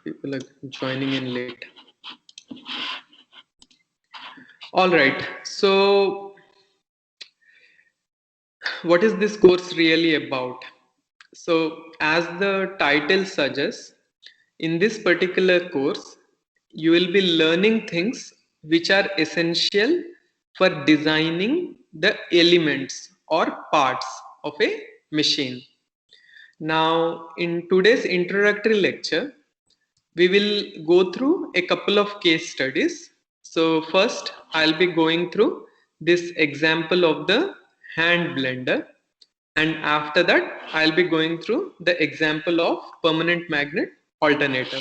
People are joining in late. All right. So, what is this course really about? So, as the title suggests, in this particular course, you will be learning things which are essential for designing the elements or parts of a machine. Now, in today's introductory lecture, we will go through a couple of case studies. So first I'll be going through this example of the hand blender, and after that I'll be going through the example of permanent magnet alternator.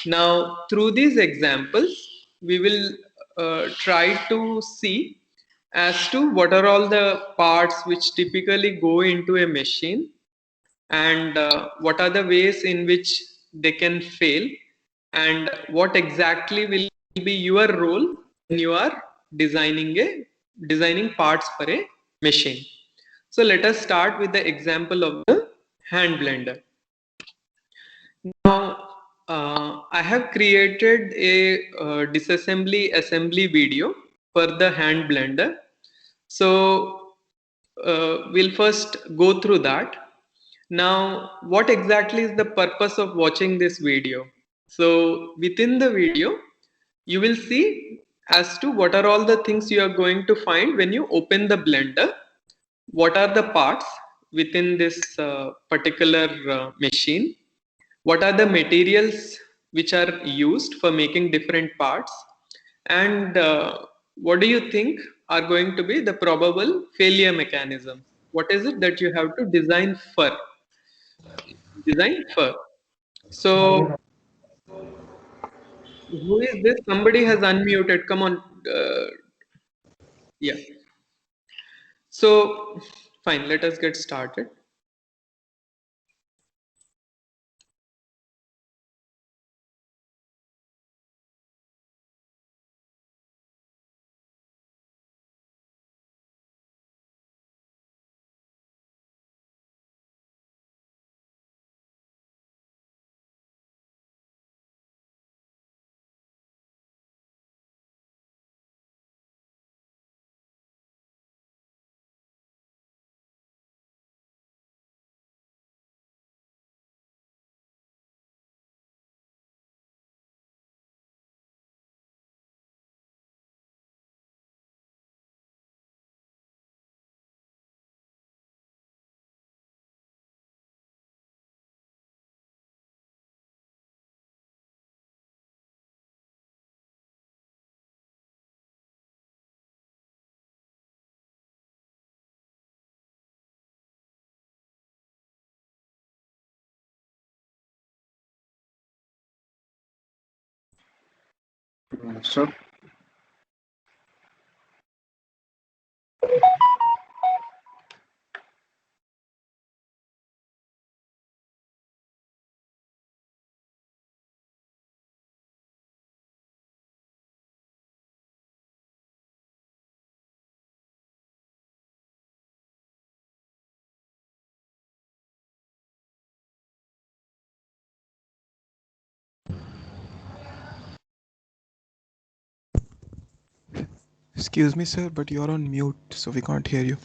Now through these examples we will try to see as to what are all the parts which typically go into a machine, and what are the ways in which they can fail, and what exactly will be your role when you are designing parts for a machine. So let us start with the example of the hand blender. Now I have created a disassembly assembly video for the hand blender. So we'll first go through that. Now, what exactly is the purpose of watching this video? So, within the video, you will see as to what are all the things you are going to find when you open the blender, what are the parts within this particular machine, what are the materials which are used for making different parts, and what do you think are going to be the probable failure mechanism? What is it that you have to design for? So, who is this? Somebody has unmuted. Come on. Yeah. So, fine. Let us get started. So, Excuse me, sir, but you're on mute, so we can't hear you.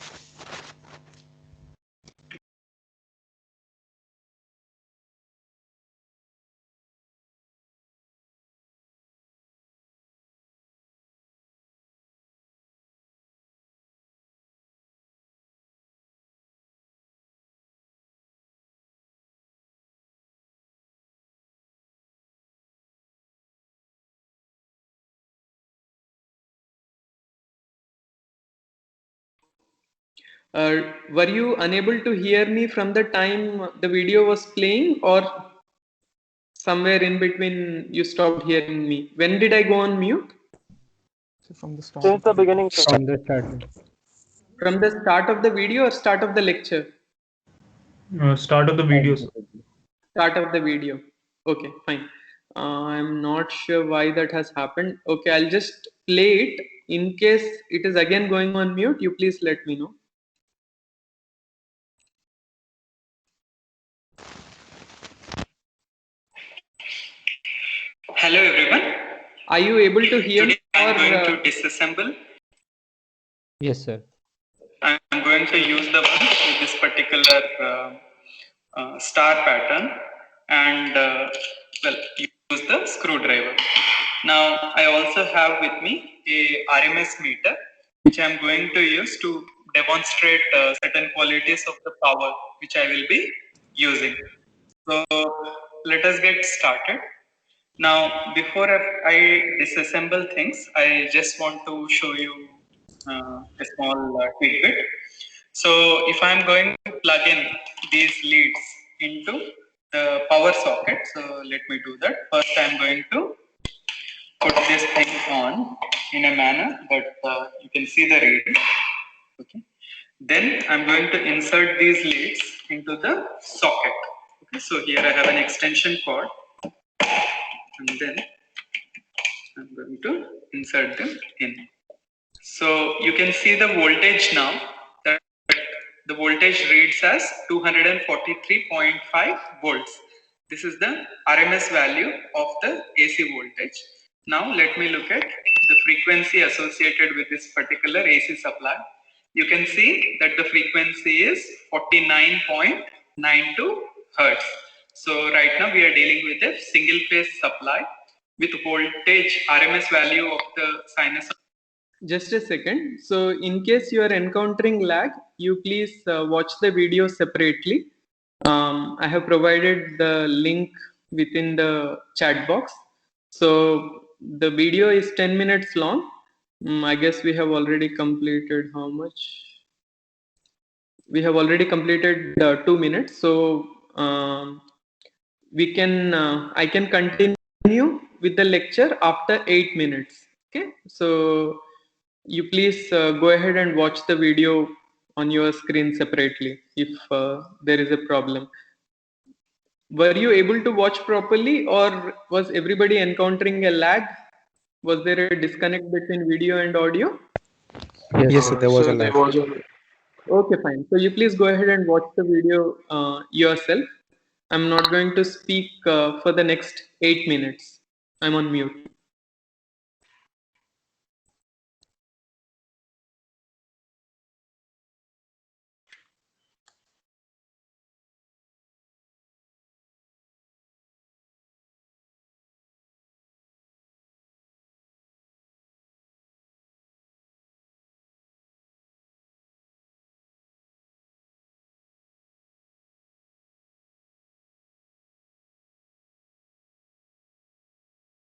Were you unable to hear me from the time the video was playing, or somewhere in between you stopped hearing me? When did I go on mute? So from the start Since of the the video. beginning, sir. from the start. From the start of the video or start of the lecture? Start of the videos. Start of the video. Okay, fine. I'm not sure why that has happened. Okay, I'll just play it. In case it is again going on mute, you please let me know. Hello everyone. Are you able to hear me? I'm going to disassemble. Yes, sir. I'm going to use the one with this particular star pattern and well, use the screwdriver. Now I also have with me a RMS meter which I'm going to use to demonstrate certain qualities of the power which I will be using. So let us get started. Now, before I disassemble things, I just want to show you a small tidbit. So, if I'm going to plug in these leads into the power socket, so let me do that. First, I'm going to put this thing on in a manner that you can see the reading. Okay. Then I'm going to insert these leads into the socket. Okay. So here I have an extension cord, and then I'm going to insert them in. So you can see the voltage now, that the voltage reads as 243.5 volts. This is the RMS value of the AC voltage. Now let me look at the frequency associated with this particular AC supply. You can see that the frequency is 49.92 Hertz. So right now we are dealing with a single phase supply with voltage RMS value of the sinusoid. Just a second. So in case you are encountering lag, you please watch the video separately. I have provided the link within the chat box. So the video is 10 minutes long. I guess we have already completed how much? We have already completed 2 minutes. So we can I can continue with the lecture after 8 minutes. Okay, so you please go ahead and watch the video on your screen separately if there is a problem. Were you able to watch properly, or was everybody encountering a lag? Was there a disconnect between video and audio? Yes, sir, there was a lag. Okay, fine. So you please go ahead and watch the video yourself. I'm not going to speak for the next 8 minutes. I'm on mute.